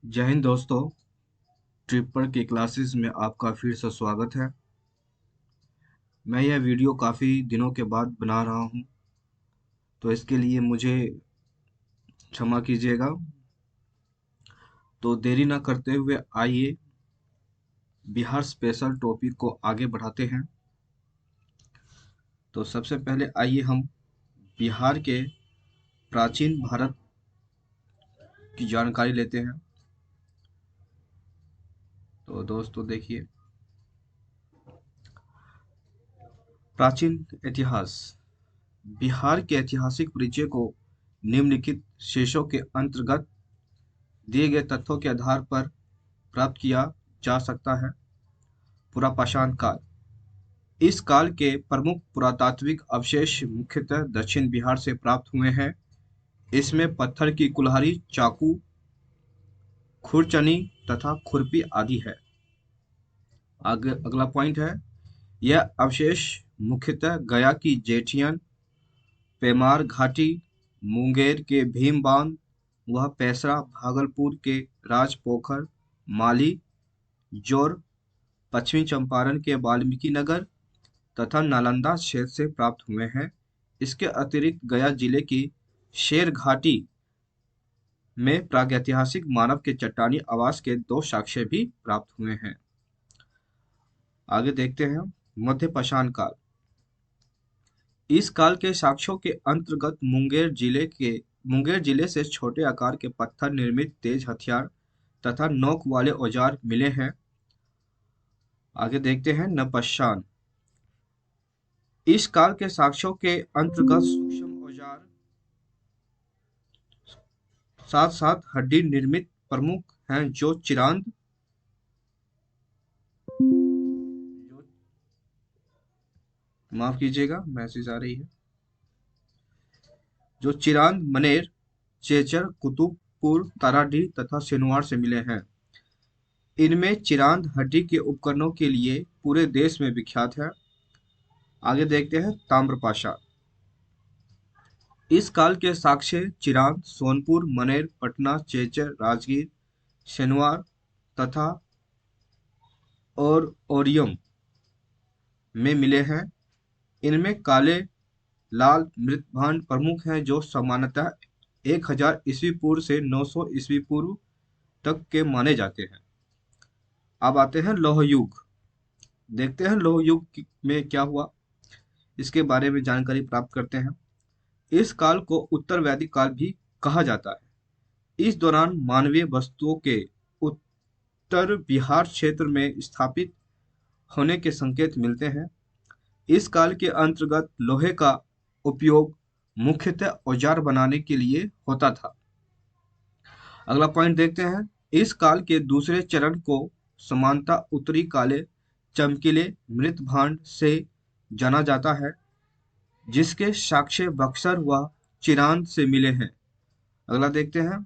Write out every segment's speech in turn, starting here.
जय हिंद दोस्तों। ट्रिपर के क्लासेस में आपका फिर से स्वागत है। मैं यह वीडियो काफ़ी दिनों के बाद बना रहा हूं, तो इसके लिए मुझे क्षमा कीजिएगा। तो देरी न करते हुए आइए बिहार स्पेशल टॉपिक को आगे बढ़ाते हैं। तो सबसे पहले आइए हम बिहार के प्राचीन भारत की जानकारी लेते हैं। तो दोस्तों देखिए, प्राचीन इतिहास। बिहार के ऐतिहासिक परिचय को निम्नलिखित शीर्षों के अंतर्गत दिए गए तथ्यों के आधार पर प्राप्त किया जा सकता है। पुरापाषाण काल। इस काल के प्रमुख पुरातात्विक अवशेष मुख्यतः दक्षिण बिहार से प्राप्त हुए हैं। इसमें पत्थर की कुल्हाड़ी, चाकू, खुरचनी तथा खुरपी आदि है। आगे अगला पॉइंट है, यह अवशेष मुख्यतः गया की जेठियन, पेमार घाटी, मुंगेर के भीम बांध व पैसरा, भागलपुर के राजपोखर, माली, जोर, पश्चिमी चंपारण के वाल्मीकि नगर तथा नालंदा क्षेत्र से प्राप्त हुए हैं। इसके अतिरिक्त गया जिले की शेर घाटी में प्रागैतिहासिक मानव के चट्टानी आवास के 2 साक्ष्य भी प्राप्त हुए हैं। आगे देखते हैं, मध्यपाषाण काल। इस काल के साक्ष्यों के अंतर्गत मुंगेर जिले से छोटे आकार के पत्थर निर्मित तेज हथियार तथा नोक वाले औजार मिले हैं। आगे देखते हैं, नवपाषाण। इस काल के साक्ष्यों के अंतर्गत सूक्ष्म औजार साथ साथ हड्डी निर्मित प्रमुख हैं, जो चिरांद, जो माफ कीजिएगा मैसेज आ रही है, जो चिरांद, मनेर, चेचर, कुतुबपुर, ताराडीह तथा सिनवार से मिले हैं। इनमें चिरांद हड्डी के उपकरणों के लिए पूरे देश में विख्यात है। आगे देखते हैं, ताम्रपाषाण। इस काल के साक्ष्य चिरांद, सोनपुर, मनेर, पटना, चेचर, राजगीर, सिनवार तथा और ओरियम में मिले हैं। इनमें काले लाल मृतभांड प्रमुख हैं, जो सामान्यतः 1000 ईस्वी पूर्व से 900 ईस्वी पूर्व तक के माने जाते हैं। अब आते हैं लौह युग। देखते हैं लौह युग में क्या हुआ, इसके बारे में जानकारी प्राप्त करते हैं। इस काल को उत्तर वैदिक काल भी कहा जाता है। इस दौरान मानवीय वस्तुओं के उत्तर बिहार क्षेत्र में स्थापित होने के संकेत मिलते हैं। इस काल के अंतर्गत लोहे का उपयोग मुख्यतः औजार बनाने के लिए होता था। अगला पॉइंट देखते हैं, इस काल के दूसरे चरण को समानता उत्तरी काले चमकीले मृत भांड से जाना जाता है, जिसके साक्ष्य बक्सर व चिरांद से मिले हैं। अगला देखते हैं,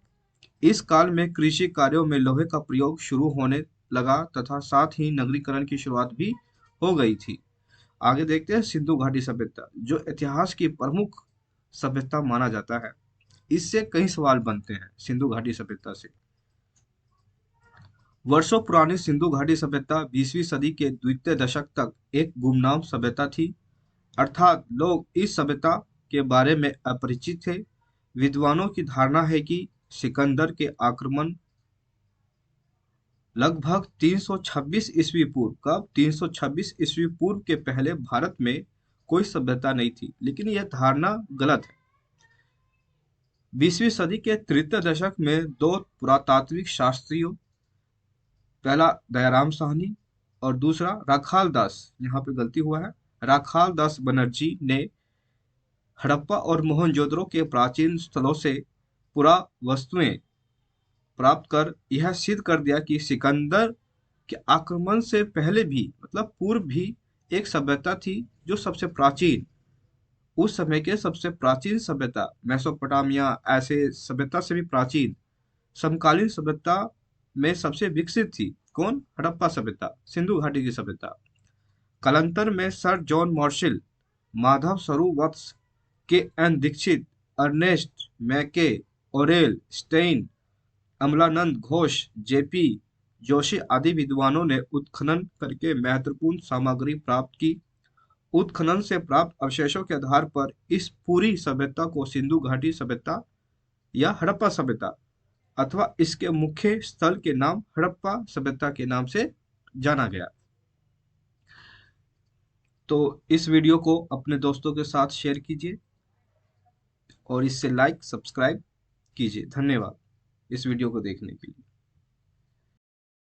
इस काल में कृषि कार्यों में लोहे का प्रयोग शुरू होने लगा तथा साथ ही नगरीकरण की शुरुआत भी हो गई थी। आगे देखते हैं, सिंधु घाटी सभ्यता, जो इतिहास की प्रमुख सभ्यता माना जाता है। इससे कई सवाल बनते हैं सिंधु घाटी सभ्यता से। वर्षों पुरानी सिंधु घाटी सभ्यता 20वीं सदी के द्वितीय दशक तक एक गुमनाम सभ्यता थी, अर्थात लोग इस सभ्यता के बारे में अपरिचित थे। विद्वानों की धारणा है कि सिकंदर के आक्रमण लगभग 326 ईस्वी पूर्व, कब 326 ईस्वी पूर्व के पहले भारत में कोई सभ्यता नहीं थी, लेकिन यह धारणा गलत है। 20वीं सदी के तृतीय दशक में 2 पुरातात्विक शास्त्रियों, पहला दयाराम साहनी और दूसरा राखाल दास, यहाँ पे गलती हुआ है, राखाल दास बनर्जी ने हड़प्पा और मोहनजोदड़ो के प्राचीन स्थलों से पुरावस्तुएं प्राप्त कर यह सिद्ध कर दिया कि सिकंदर के आक्रमण से पहले भी, मतलब पूर्व भी, एक सभ्यता थी जो सबसे प्राचीन, उस समय के सबसे प्राचीन सभ्यता, मेसोपोटामिया ऐसे सभ्यता से भी प्राचीन समकालीन सभ्यता में सबसे विकसित थी। कौन? हड़प्पा सभ्यता, सिंधु घाटी की सभ्यता। कालांतर में सर जॉन मार्शल, माधव स्वरूप वत्स, के एन दीक्षित, अर्नेस्ट मैके, ओरेल स्टेइन अमलानंद घोष, जेपी जोशी आदि विद्वानों ने उत्खनन करके महत्वपूर्ण सामग्री प्राप्त की। उत्खनन से प्राप्त अवशेषों के आधार पर इस पूरी सभ्यता को सिंधु घाटी सभ्यता या हड़प्पा सभ्यता अथवा इसके मुख्य स्थल के नाम हड़प्पा सभ्यता के नाम से जाना गया। तो इस वीडियो को अपने दोस्तों के साथ शेयर कीजिए और इससे लाइक सब्सक्राइब कीजिए। धन्यवाद इस वीडियो को देखने के लिए।